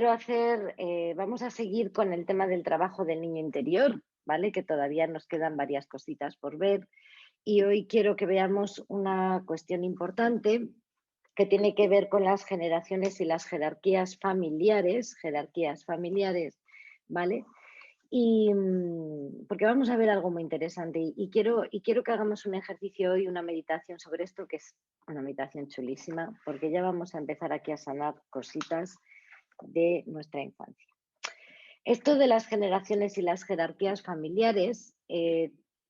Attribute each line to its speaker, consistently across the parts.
Speaker 1: quiero hacer, vamos a seguir con el tema del trabajo del niño interior, ¿vale? Que todavía nos quedan varias cositas por ver. Y hoy quiero que veamos una cuestión importante que tiene que ver con las generaciones y las jerarquías familiares, ¿vale? Y porque vamos a ver algo muy interesante y quiero que hagamos un ejercicio hoy, una meditación sobre esto, que es una meditación chulísima, porque ya vamos a empezar aquí a sanar cositas de nuestra infancia. Esto de las generaciones y las jerarquías familiares,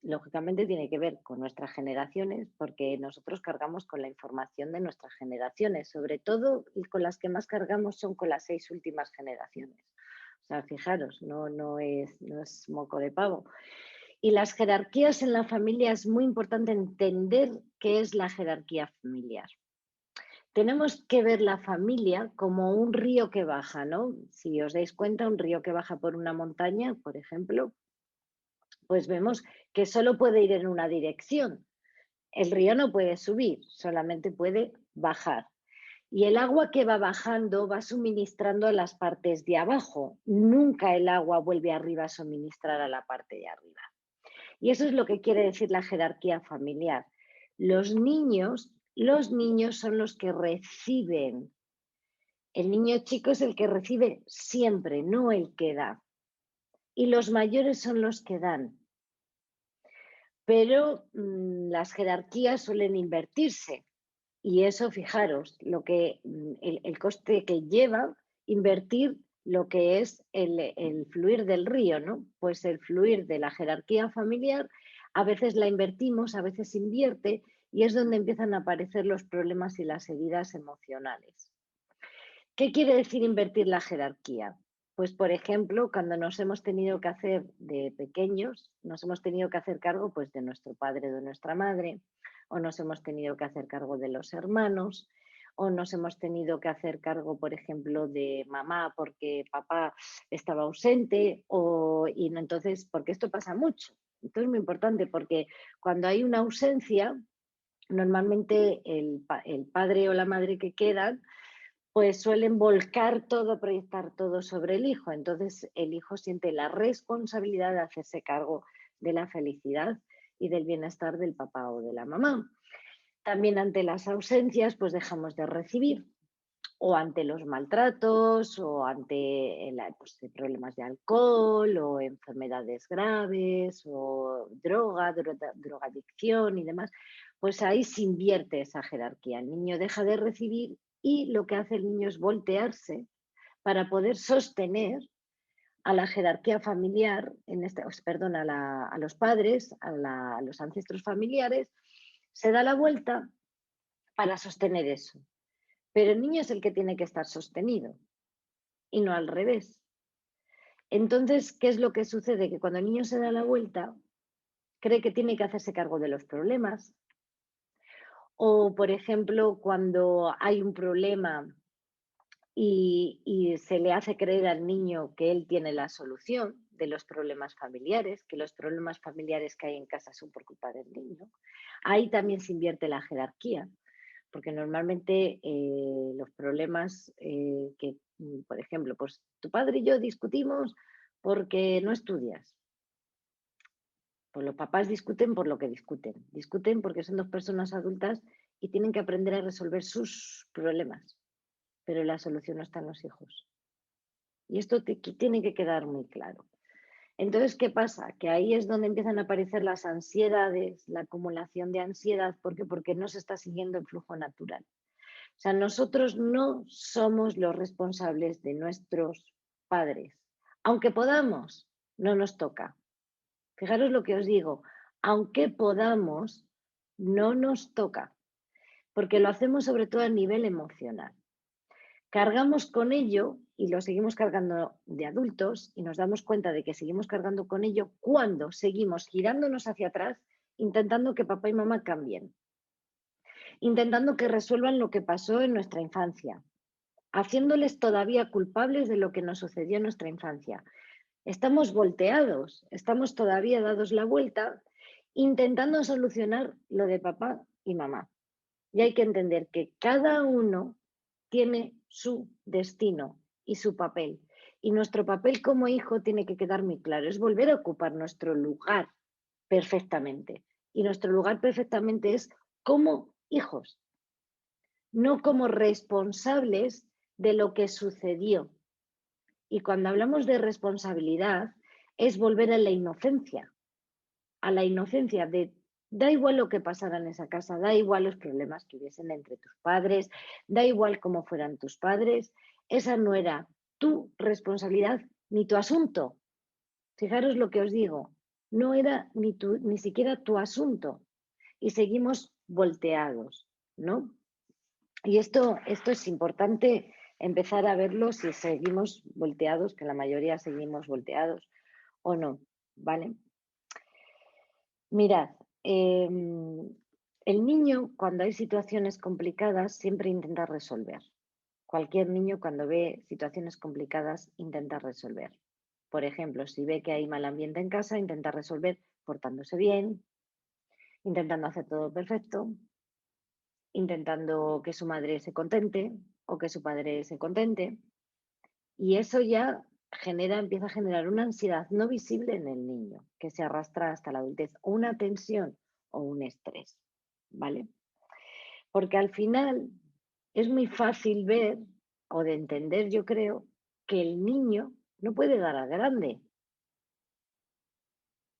Speaker 1: lógicamente tiene que ver con nuestras generaciones, porque nosotros cargamos con la información de nuestras generaciones, sobre todo y con las que más cargamos son con las 6 últimas generaciones. O sea, fijaros, no es moco de pavo. Y las jerarquías en la familia es muy importante entender qué es la jerarquía familiar. Tenemos que ver la familia como un río que baja, ¿no? Si os dais cuenta, un río que baja por una montaña, por ejemplo, pues vemos que solo puede ir en una dirección. El río no puede subir, solamente puede bajar. Y el agua que va bajando va suministrando a las partes de abajo. Nunca el agua vuelve arriba a suministrar a la parte de arriba. Y eso es lo que quiere decir la jerarquía familiar. Los niños son los que reciben. El niño chico es el que recibe siempre, no el que da. Y los mayores son los que dan. Pero las jerarquías suelen invertirse. Y eso, fijaros, el coste que lleva invertir lo que es el fluir del río, ¿no? Pues el fluir de la jerarquía familiar, a veces la invertimos, a veces invierte, y es donde empiezan a aparecer los problemas y las heridas emocionales. ¿Qué quiere decir invertir la jerarquía? Pues, por ejemplo, cuando nos hemos tenido que hacer de pequeños, nos hemos tenido que hacer cargo pues, de nuestro padre o de nuestra madre, o nos hemos tenido que hacer cargo de los hermanos, o nos hemos tenido que hacer cargo, por ejemplo, de mamá porque papá estaba ausente, y entonces, porque esto pasa mucho. Esto es muy importante porque cuando hay una ausencia, normalmente el padre o la madre que quedan pues suelen volcar todo, proyectar todo sobre el hijo. Entonces el hijo siente la responsabilidad de hacerse cargo de la felicidad y del bienestar del papá o de la mamá. También ante las ausencias, pues dejamos de recibir, o ante los maltratos, o ante pues, problemas de alcohol, o enfermedades graves, o drogadicción y demás, pues ahí se invierte esa jerarquía. El niño deja de recibir y lo que hace el niño es voltearse para poder sostener a la jerarquía familiar, perdón, a los padres, a los ancestros familiares, se da la vuelta para sostener eso. Pero el niño es el que tiene que estar sostenido y no al revés. Entonces, ¿qué es lo que sucede? Que cuando el niño se da la vuelta, cree que tiene que hacerse cargo de los problemas. O, por ejemplo, cuando hay un problema y se le hace creer al niño que él tiene la solución de los problemas familiares, que los problemas familiares que hay en casa son por culpa del niño. Ahí también se invierte la jerarquía, porque normalmente los problemas por ejemplo, pues tu padre y yo discutimos porque no estudias. Pues los papás discuten por lo que discuten porque son dos personas adultas y tienen que aprender a resolver sus problemas, pero la solución no está en los hijos. Y esto tiene que quedar muy claro. Entonces, ¿qué pasa? Que ahí es donde empiezan a aparecer las ansiedades, la acumulación de ansiedad, porque no se está siguiendo el flujo natural. O sea, nosotros no somos los responsables de nuestros padres. Aunque podamos, no nos toca. Fijaros lo que os digo, aunque podamos, no nos toca, porque lo hacemos sobre todo a nivel emocional. Cargamos con ello y lo seguimos cargando de adultos y nos damos cuenta de que seguimos cargando con ello cuando seguimos girándonos hacia atrás intentando que papá y mamá cambien, intentando que resuelvan lo que pasó en nuestra infancia, haciéndoles todavía culpables de lo que nos sucedió en nuestra infancia. Estamos volteados, estamos todavía dados la vuelta intentando solucionar lo de papá y mamá. Y hay que entender que cada uno tiene su destino y su papel. Y nuestro papel como hijo tiene que quedar muy claro, es volver a ocupar nuestro lugar perfectamente. Y nuestro lugar perfectamente es como hijos, no como responsables de lo que sucedió. Y cuando hablamos de responsabilidad, es volver a la inocencia de da igual lo que pasara en esa casa, da igual los problemas que hubiesen entre tus padres, da igual cómo fueran tus padres, esa no era tu responsabilidad ni tu asunto. Fijaros lo que os digo, no era ni siquiera tu asunto y seguimos volteados, ¿no? Y esto es importante empezar a verlo si seguimos volteados, que la mayoría seguimos volteados o no, ¿vale? Mirad, el niño cuando hay situaciones complicadas siempre intenta resolver. Cualquier niño cuando ve situaciones complicadas intenta resolver. Por ejemplo, si ve que hay mal ambiente en casa, intenta resolver portándose bien, intentando hacer todo perfecto, intentando que su madre se contente o que su padre se contente. Y eso ya empieza a generar una ansiedad no visible en el niño, que se arrastra hasta la adultez, o una tensión o un estrés, ¿vale? Porque al final es muy fácil ver o de entender, yo creo, que el niño no puede dar al grande.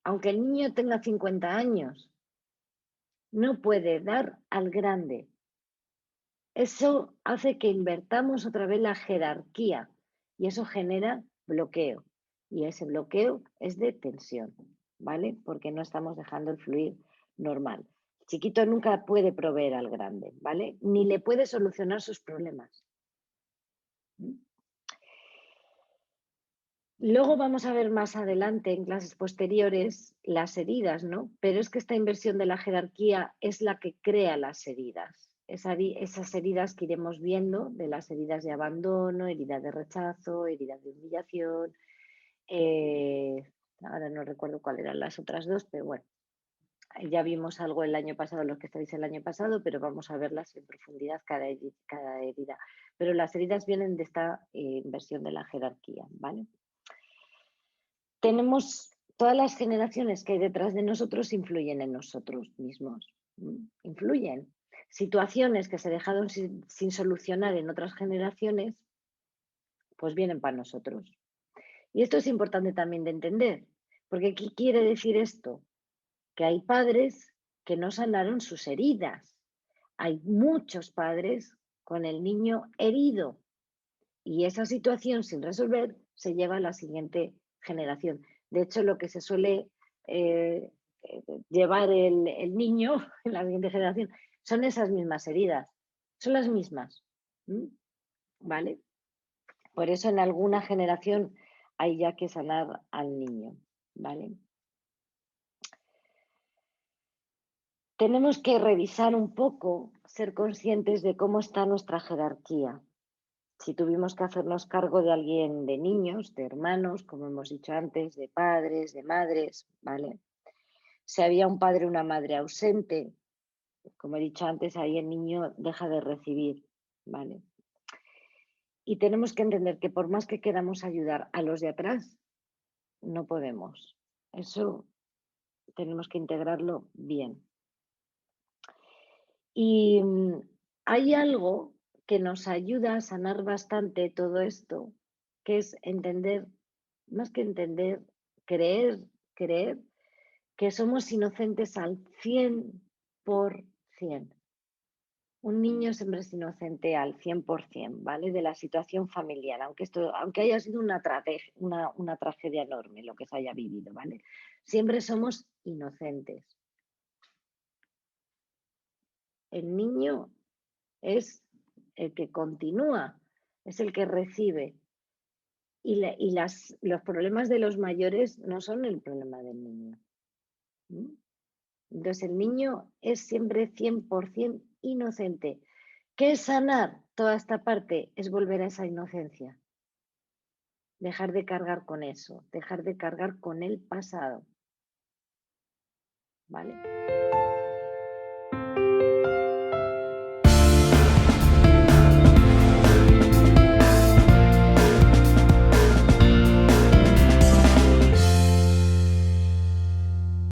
Speaker 1: Aunque el niño tenga 50 años, no puede dar al grande. Eso hace que invertamos otra vez la jerarquía y eso genera bloqueo. Y ese bloqueo es de tensión, ¿vale? Porque no estamos dejando el fluir normal. El chiquito nunca puede proveer al grande, ¿vale? Ni le puede solucionar sus problemas. Luego vamos a ver más adelante en clases posteriores las heridas, ¿no? Pero es que esta inversión de la jerarquía es la que crea las heridas. Esas heridas que iremos viendo, de las heridas de abandono, heridas de rechazo, heridas de humillación. Ahora no recuerdo cuáles eran las otras dos, pero bueno, ya vimos algo el año pasado, los que estáis el año pasado, pero vamos a verlas en profundidad cada herida. Pero las heridas vienen de esta inversión de la jerarquía, ¿vale? Tenemos todas las generaciones que hay detrás de nosotros influyen en nosotros mismos, influyen. Situaciones que se dejaron sin solucionar en otras generaciones, pues vienen para nosotros. Y esto es importante también de entender, porque ¿qué quiere decir esto? Que hay padres que no sanaron sus heridas. Hay muchos padres con el niño herido y esa situación sin resolver se lleva a la siguiente generación. De hecho, lo que se suele llevar el niño en la siguiente generación son esas mismas heridas, son las mismas. ¿Vale? Por eso en alguna generación hay ya que sanar al niño. ¿Vale? Tenemos que revisar un poco, ser conscientes de cómo está nuestra jerarquía. Si tuvimos que hacernos cargo de alguien, de niños, de hermanos, como hemos dicho antes, de padres, de madres, ¿vale? Si había un padre o una madre ausente, como he dicho antes, ahí el niño deja de recibir, ¿vale? Y tenemos que entender que por más que queramos ayudar a los de atrás, no podemos. Eso tenemos que integrarlo bien. Y hay algo que nos ayuda a sanar bastante todo esto, que es entender, más que entender, creer que somos inocentes al 100%. Un niño siempre es inocente al 100%, ¿vale? De la situación familiar, aunque haya sido una tragedia enorme lo que se haya vivido, ¿vale? Siempre somos inocentes. El niño es el que continúa, es el que recibe. Y los problemas de los mayores no son el problema del niño. Entonces el niño es siempre 100% inocente. ¿Qué es sanar toda esta parte? Es volver a esa inocencia. Dejar de cargar con eso, dejar de cargar con el pasado. ¿Vale?